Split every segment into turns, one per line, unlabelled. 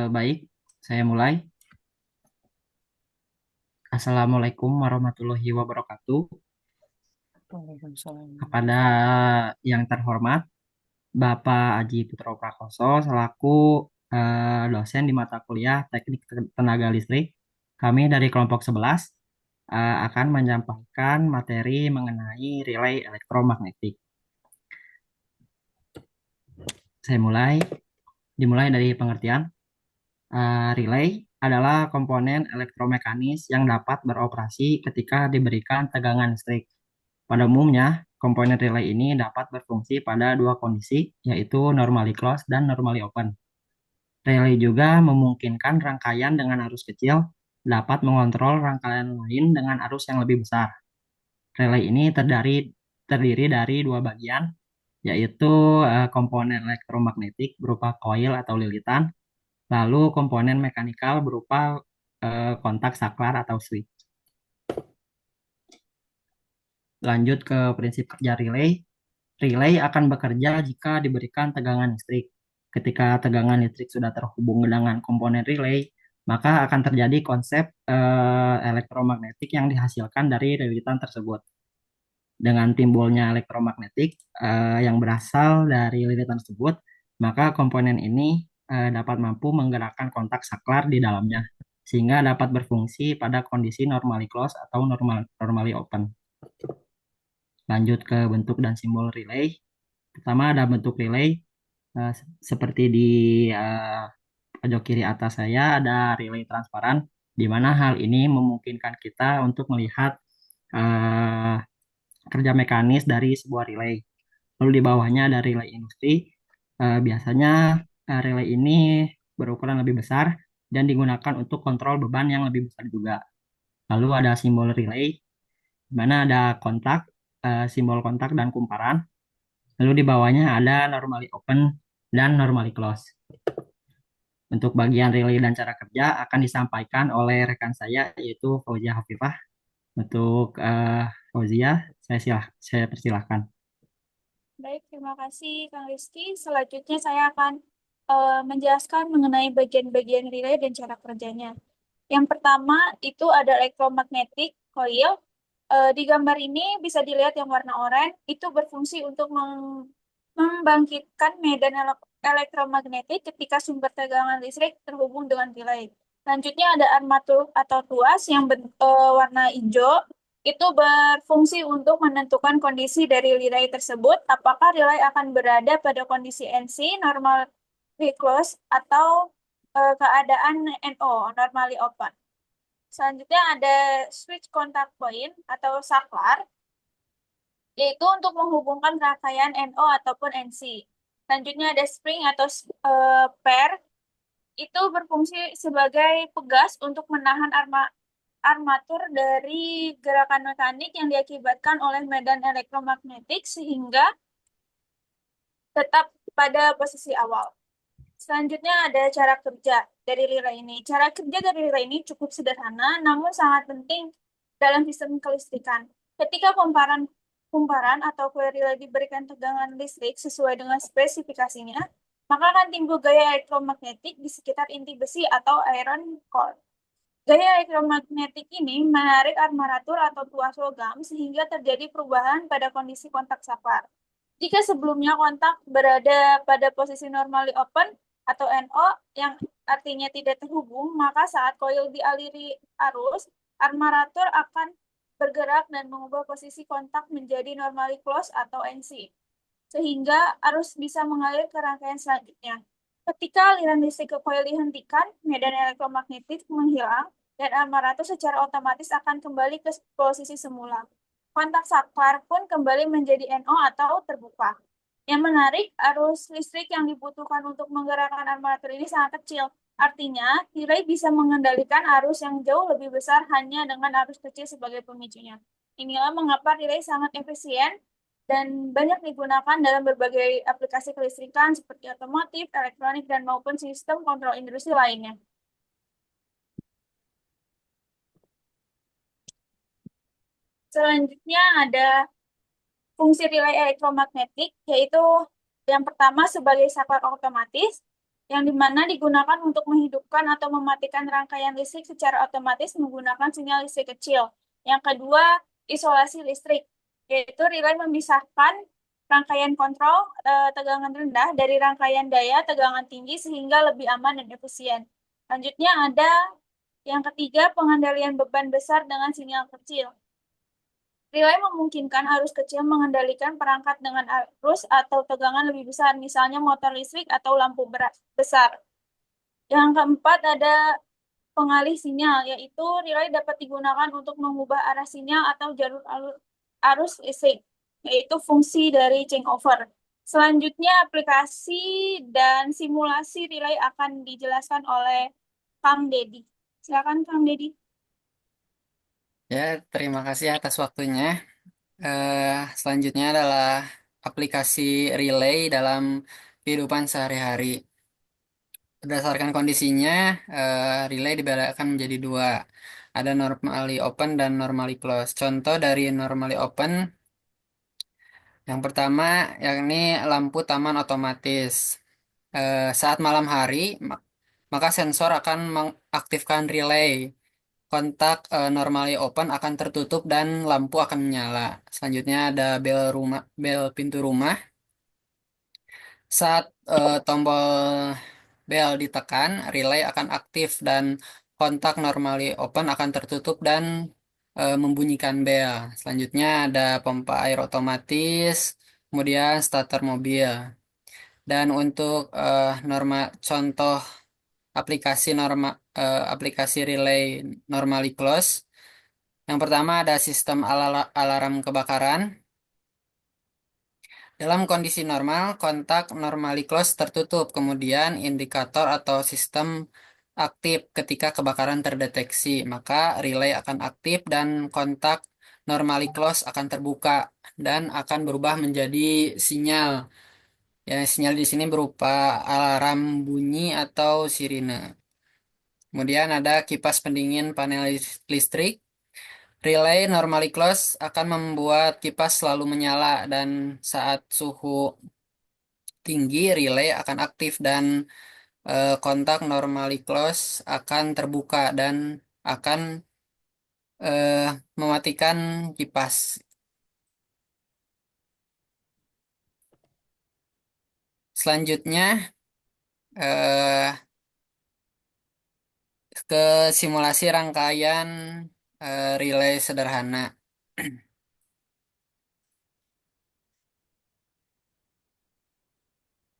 Baik, saya mulai. Assalamualaikum warahmatullahi wabarakatuh.
Waalaikumsalam.
Kepada yang terhormat, Bapak Aji Putro Prakoso selaku dosen di mata kuliah Teknik Tenaga Listrik, kami dari kelompok 11 akan menyampaikan materi mengenai relay elektromagnetik. Saya dimulai dari pengertian. Relay adalah komponen elektromekanis yang dapat beroperasi ketika diberikan tegangan listrik. Pada umumnya, komponen relay ini dapat berfungsi pada dua kondisi, yaitu normally closed dan normally open. Relay juga memungkinkan rangkaian dengan arus kecil dapat mengontrol rangkaian lain dengan arus yang lebih besar. Relay ini terdiri dari dua bagian, yaitu komponen elektromagnetik berupa koil atau lilitan, lalu komponen mekanikal berupa kontak saklar atau switch. Lanjut ke prinsip kerja relay. Relay akan bekerja jika diberikan tegangan listrik. Ketika tegangan listrik sudah terhubung dengan komponen relay, maka akan terjadi konsep elektromagnetik yang dihasilkan dari lilitan tersebut. Dengan timbulnya elektromagnetik yang berasal dari lilitan tersebut, maka komponen ini dapat mampu menggerakkan kontak saklar di dalamnya, sehingga dapat berfungsi pada kondisi normally closed atau normally open. Lanjut ke bentuk dan simbol relay. Pertama ada bentuk relay eh, seperti di eh, pojok kiri atas saya ada relay transparan, di mana hal ini memungkinkan kita untuk melihat eh, kerja mekanis dari sebuah relay. Lalu di bawahnya ada relay industri. Biasanya relay ini berukuran lebih besar dan digunakan untuk kontrol beban yang lebih besar juga. Lalu ada simbol relay, di mana ada kontak, simbol kontak dan kumparan. Lalu di bawahnya ada normally open dan normally close. Untuk bagian relay dan cara kerja akan disampaikan oleh rekan saya yaitu Fauzia Hafifah. Untuk Fauzia, saya persilahkan.
Baik, terima kasih Kang Rizky. Selanjutnya saya akan menjelaskan mengenai bagian-bagian relay dan cara kerjanya. Yang pertama itu ada elektromagnetik coil. Di gambar ini bisa dilihat yang warna oranye itu berfungsi untuk membangkitkan medan elektromagnetik ketika sumber tegangan listrik terhubung dengan relay. Selanjutnya ada armatur atau tuas yang warna hijau itu berfungsi untuk menentukan kondisi dari relay tersebut, apakah relay akan berada pada kondisi NC, normal close, atau keadaan NO, normally open. Selanjutnya ada switch contact point atau saklar, yaitu untuk menghubungkan rangkaian NO ataupun NC. Selanjutnya ada spring atau pair, itu berfungsi sebagai pegas untuk menahan armatur dari gerakan mekanik yang diakibatkan oleh medan elektromagnetik sehingga tetap pada posisi awal. Selanjutnya ada cara kerja dari relay ini. Cara kerja dari relay ini cukup sederhana, namun sangat penting dalam sistem kelistrikan. Ketika kumparan atau kuil relay diberikan tegangan listrik sesuai dengan spesifikasinya, maka akan timbul gaya elektromagnetik di sekitar inti besi atau iron core. Gaya elektromagnetik ini menarik armatur atau tuas logam sehingga terjadi perubahan pada kondisi kontak saklar. Jika sebelumnya kontak berada pada posisi normally open atau NO yang artinya tidak terhubung, maka saat koil dialiri arus, armatur akan bergerak dan mengubah posisi kontak menjadi normally close atau NC, sehingga arus bisa mengalir ke rangkaian selanjutnya. Ketika aliran listrik ke koil dihentikan, medan elektromagnetik menghilang dan armatur secara otomatis akan kembali ke posisi semula. Kontak saklar pun kembali menjadi NO atau terbuka. Yang menarik, arus listrik yang dibutuhkan untuk menggerakkan armatur ini sangat kecil, Artinya, relay bisa mengendalikan arus yang jauh lebih besar hanya dengan arus kecil sebagai pemicunya. Inilah mengapa relay sangat efisien dan banyak digunakan dalam berbagai aplikasi kelistrikan seperti otomotif, elektronik, dan maupun sistem kontrol industri lainnya. Selanjutnya ada fungsi relay elektromagnetik, yaitu yang pertama sebagai saklar otomatis, yang dimana digunakan untuk menghidupkan atau mematikan rangkaian listrik secara otomatis menggunakan sinyal listrik kecil. Yang kedua, isolasi listrik, yaitu relay memisahkan rangkaian kontrol tegangan rendah dari rangkaian daya tegangan tinggi sehingga lebih aman dan efisien. Selanjutnya ada yang ketiga, pengendalian beban besar dengan sinyal kecil. Relay memungkinkan arus kecil mengendalikan perangkat dengan arus atau tegangan lebih besar, misalnya motor listrik atau lampu besar. Yang keempat ada pengalih sinyal, yaitu relay dapat digunakan untuk mengubah arah sinyal atau jalur arus listrik, yaitu fungsi dari changeover. Selanjutnya, aplikasi dan simulasi relay akan dijelaskan oleh Kang Dedi. Silakan, Kang Dedi.
Ya, terima kasih atas waktunya. Selanjutnya adalah aplikasi relay dalam kehidupan sehari-hari. Berdasarkan kondisinya, relay dibedakan menjadi dua. Ada normally open dan normally close. Contoh dari normally open, yang pertama yakni lampu taman otomatis. Saat malam hari, maka sensor akan mengaktifkan relay. Kontak normally open akan tertutup dan lampu akan menyala. Selanjutnya ada bel pintu rumah. Saat tombol bel ditekan, relay akan aktif dan kontak normally open akan tertutup dan membunyikan bel. Selanjutnya ada pompa air otomatis, kemudian starter mobil. Dan untuk contoh aplikasi relay normally close. Yang pertama ada sistem alarm kebakaran. Dalam kondisi normal, kontak normally close tertutup, kemudian indikator atau sistem aktif ketika kebakaran terdeteksi, maka relay akan aktif dan kontak normally close akan terbuka dan akan berubah menjadi sinyal. Ya, sinyal di sini berupa alarm bunyi atau sirine. Kemudian ada kipas pendingin panel listrik. Relay normally close akan membuat kipas selalu menyala dan saat suhu tinggi relay akan aktif dan kontak normally close akan terbuka dan akan eh, mematikan kipas. Selanjutnya eh, ke simulasi rangkaian relay sederhana.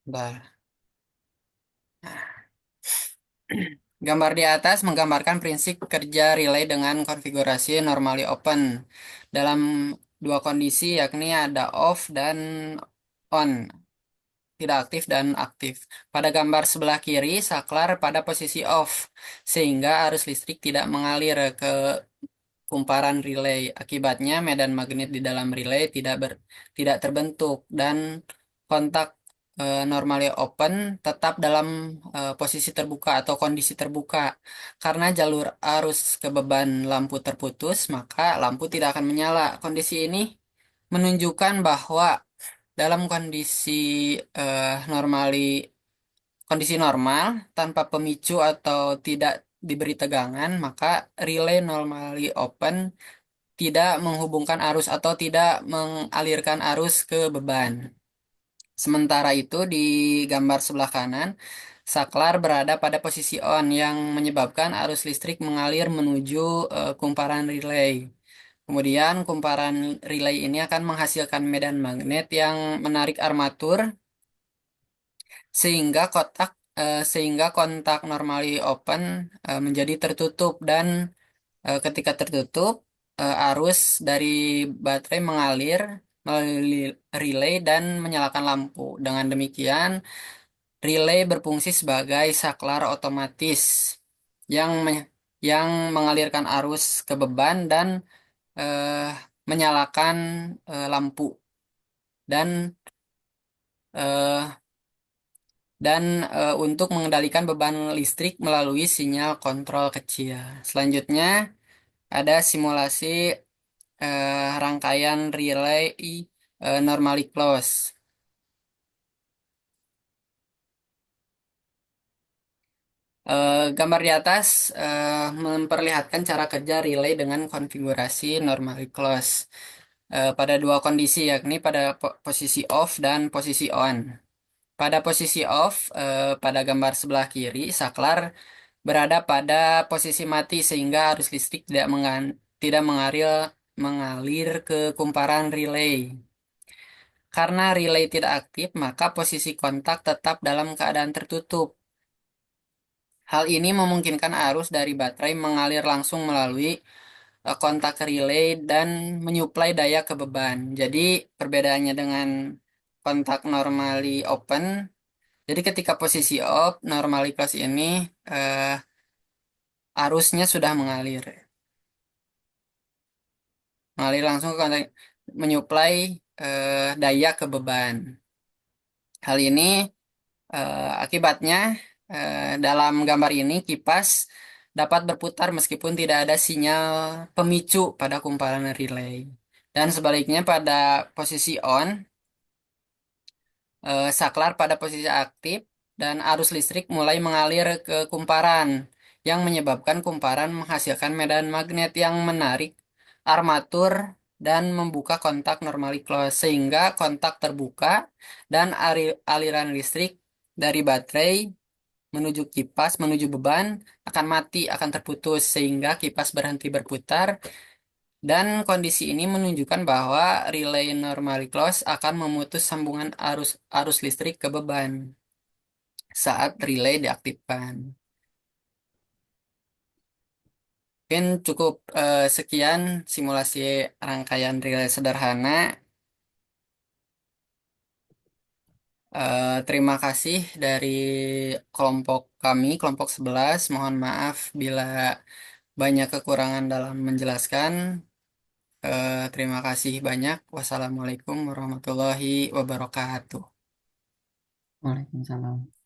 Bentar. Gambar di atas menggambarkan prinsip kerja relay dengan konfigurasi normally open dalam dua kondisi yakni ada off dan on, tidak aktif dan aktif. Pada gambar sebelah kiri, saklar pada posisi off sehingga arus listrik tidak mengalir ke kumparan relay. Akibatnya medan magnet di dalam relay tidak terbentuk dan kontak normally open tetap dalam posisi terbuka atau kondisi terbuka. Karena jalur arus ke beban lampu terputus, maka lampu tidak akan menyala. Kondisi ini menunjukkan bahwa dalam normali kondisi normal tanpa pemicu atau tidak diberi tegangan, maka relay normally open tidak menghubungkan arus atau tidak mengalirkan arus ke beban. Sementara itu di gambar sebelah kanan, saklar berada pada posisi on yang menyebabkan arus listrik mengalir menuju kumparan relay. Kemudian kumparan relay ini akan menghasilkan medan magnet yang menarik armatur sehingga kontak normally open menjadi tertutup dan ketika tertutup, arus dari baterai mengalir melalui relay dan menyalakan lampu. Dengan demikian, relay berfungsi sebagai saklar otomatis yang yang mengalirkan arus ke beban dan eh, menyalakan lampu dan eh, untuk mengendalikan beban listrik melalui sinyal kontrol kecil. Selanjutnya ada simulasi rangkaian relay normally close. Gambar di atas memperlihatkan cara kerja relay dengan konfigurasi normally close pada dua kondisi, yakni pada posisi off dan posisi on. Pada posisi off, pada gambar sebelah kiri, saklar berada pada posisi mati sehingga arus listrik tidak mengalir ke kumparan relay. Karena relay tidak aktif, maka posisi kontak tetap dalam keadaan tertutup. Hal ini memungkinkan arus dari baterai mengalir langsung melalui kontak relay dan menyuplai daya ke beban. Jadi perbedaannya dengan kontak normally open, jadi ketika posisi off, normally close ini eh, arusnya sudah mengalir langsung ke kontak, menyuplai daya ke beban. Hal ini akibatnya dalam gambar ini kipas dapat berputar meskipun tidak ada sinyal pemicu pada kumparan relay. Dan sebaliknya pada posisi on, saklar pada posisi aktif dan arus listrik mulai mengalir ke kumparan yang menyebabkan kumparan menghasilkan medan magnet yang menarik armatur dan membuka kontak normally close sehingga kontak terbuka dan aliran listrik dari baterai menuju beban akan mati, akan terputus sehingga kipas berhenti berputar, dan kondisi ini menunjukkan bahwa relay normally close akan memutus sambungan arus arus listrik ke beban saat relay diaktifkan. Mungkin cukup sekian simulasi rangkaian relay sederhana. Terima kasih dari kelompok kami, kelompok 11. Mohon maaf bila banyak kekurangan dalam menjelaskan. Terima kasih banyak. Wassalamualaikum warahmatullahi wabarakatuh.
Waalaikumsalam.